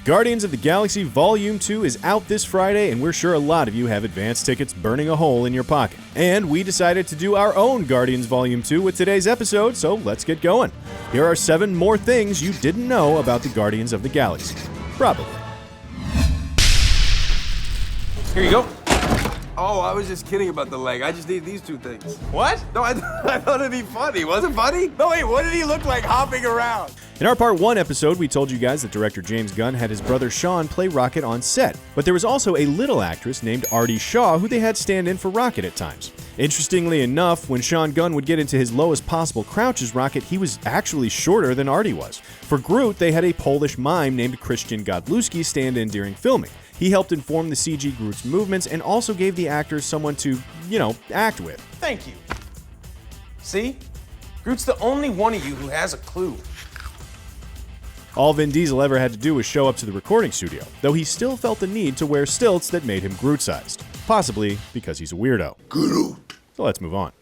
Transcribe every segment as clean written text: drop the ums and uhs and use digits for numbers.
Guardians of the Galaxy Volume 2 is out this Friday, and we're sure a lot of you have advance tickets burning a hole in your pocket. And we decided to do our own Guardians Volume 2 with today's episode, so let's get going. Here are 7 more things you didn't know about the Guardians of the Galaxy. Probably. Here you go. Oh, I was just kidding about the leg. I just need these 2 things. What? No, I thought it'd be funny. Was it funny? No, wait, what did he look like hopping around? In our Part 1 episode, we told you guys that director James Gunn had his brother Sean play Rocket on set, but there was also a little actress named Artie Shaw who they had stand in for Rocket at times. Interestingly enough, when Sean Gunn would get into his lowest possible crouch as Rocket, he was actually shorter than Artie was. For Groot, they had a Polish mime named Christian Godlewski stand in during filming. He helped inform the CG Groot's movements and also gave the actors someone to, act with. Thank you. See? Groot's the only one of you who has a clue. All Vin Diesel ever had to do was show up to the recording studio, though he still felt the need to wear stilts that made him Groot-sized. Possibly because he's a weirdo. Groot. So let's move on.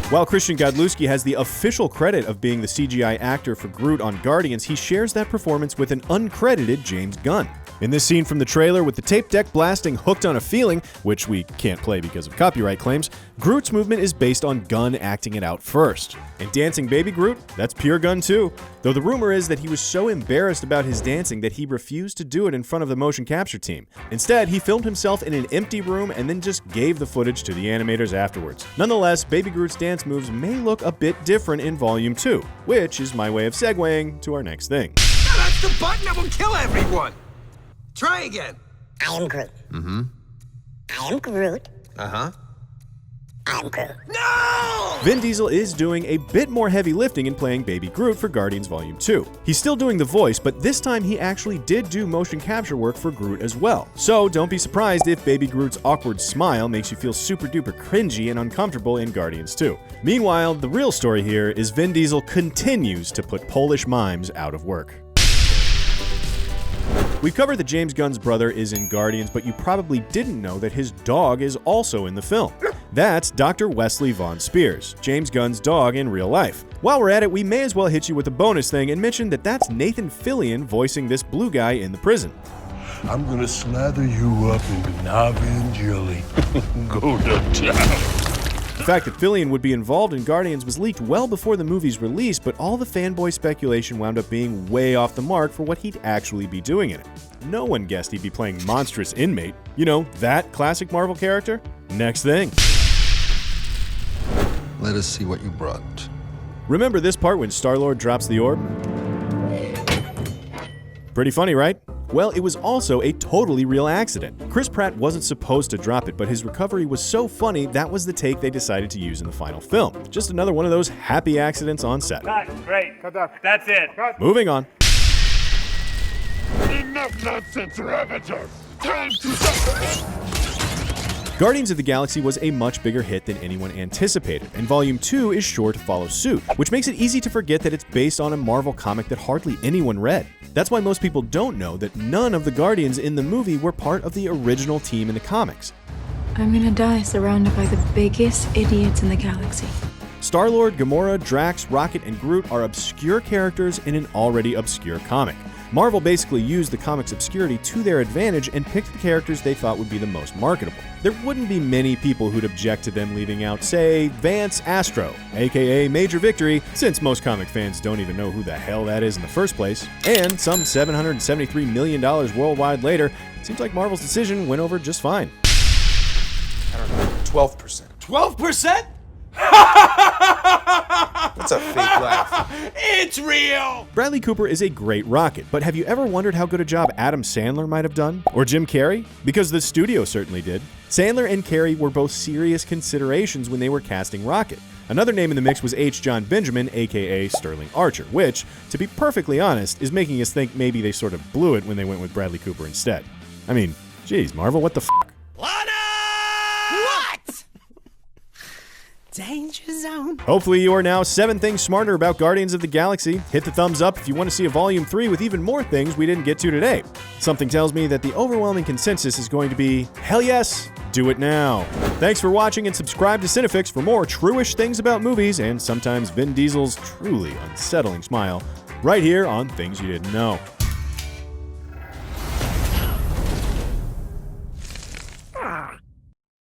While Christian Godlewski has the official credit of being the CGI actor for Groot on Guardians, he shares that performance with an uncredited James Gunn. In this scene from the trailer with the tape deck blasting Hooked on a Feeling, which we can't play because of copyright claims, Groot's movement is based on Gunn acting it out first. And dancing baby Groot, that's pure Gunn too. Though the rumor is that he was so embarrassed about his dancing that he refused to do it in front of the motion capture team. Instead, he filmed himself in an empty room and then just gave the footage to the animators afterwards. Nonetheless, baby Groot's dance moves may look a bit different in Volume 2, which is my way of segueing to our next thing. No, that's the button that will kill everyone. Try again. I am Groot. Mm-hmm. I am Groot. Uh-huh. I am Groot. No! Vin Diesel is doing a bit more heavy lifting in playing Baby Groot for Guardians Volume 2. He's still doing the voice, but this time he actually did do motion capture work for Groot as well. So don't be surprised if Baby Groot's awkward smile makes you feel super duper cringy and uncomfortable in Guardians 2. Meanwhile, the real story here is Vin Diesel continues to put Polish mimes out of work. We've covered that James Gunn's brother is in Guardians, but you probably didn't know that his dog is also in the film. That's Dr. Wesley Von Spears, James Gunn's dog in real life. While we're at it, we may as well hit you with a bonus thing and mention that that's Nathan Fillion voicing this blue guy in the prison. I'm gonna slather you up in Gnavi and jelly. Go to town. The fact that Fillion would be involved in Guardians was leaked well before the movie's release, but all the fanboy speculation wound up being way off the mark for what he'd actually be doing in it. No one guessed he'd be playing Monstrous Inmate. You know, that classic Marvel character? Next thing. Let us see what you brought. Remember this part when Star-Lord drops the orb? Pretty funny, right? Well, it was also a totally real accident. Chris Pratt wasn't supposed to drop it, but his recovery was so funny that was the take they decided to use in the final film. Just another one of those happy accidents on set. Cut. Great. Cut that. That's it. Cut. Moving on. Enough nonsense, Ravager. Time to... Guardians of the Galaxy was a much bigger hit than anyone anticipated, and Volume 2 is sure to follow suit, which makes it easy to forget that it's based on a Marvel comic that hardly anyone read. That's why most people don't know that none of the Guardians in the movie were part of the original team in the comics. I'm gonna die surrounded by the biggest idiots in the galaxy. Star-Lord, Gamora, Drax, Rocket, and Groot are obscure characters in an already obscure comic. Marvel basically used the comic's obscurity to their advantage and picked the characters they thought would be the most marketable. There wouldn't be many people who'd object to them leaving out, say, Vance Astro, aka Major Victory, since most comic fans don't even know who the hell that is in the first place. And some $773 million worldwide later, it seems like Marvel's decision went over just fine. I don't know, 12%. 12%? That's a fake laugh. It's real! Bradley Cooper is a great Rocket, but have you ever wondered how good a job Adam Sandler might have done? Or Jim Carrey? Because the studio certainly did. Sandler and Carrey were both serious considerations when they were casting Rocket. Another name in the mix was H. John Benjamin, aka Sterling Archer, which, to be perfectly honest, is making us think maybe they sort of blew it when they went with Bradley Cooper instead. I mean, geez, Marvel, what the f***? Lana! What? Danger zone. Hopefully you are now 7 things smarter about Guardians of the Galaxy. Hit the thumbs up if you want to see a Volume 3 with even more things we didn't get to today. Something tells me that the overwhelming consensus is going to be, hell yes, do it now. Thanks for watching and subscribe to CineFix for more true-ish things about movies and sometimes Vin Diesel's truly unsettling smile. right here on Things You Didn't Know.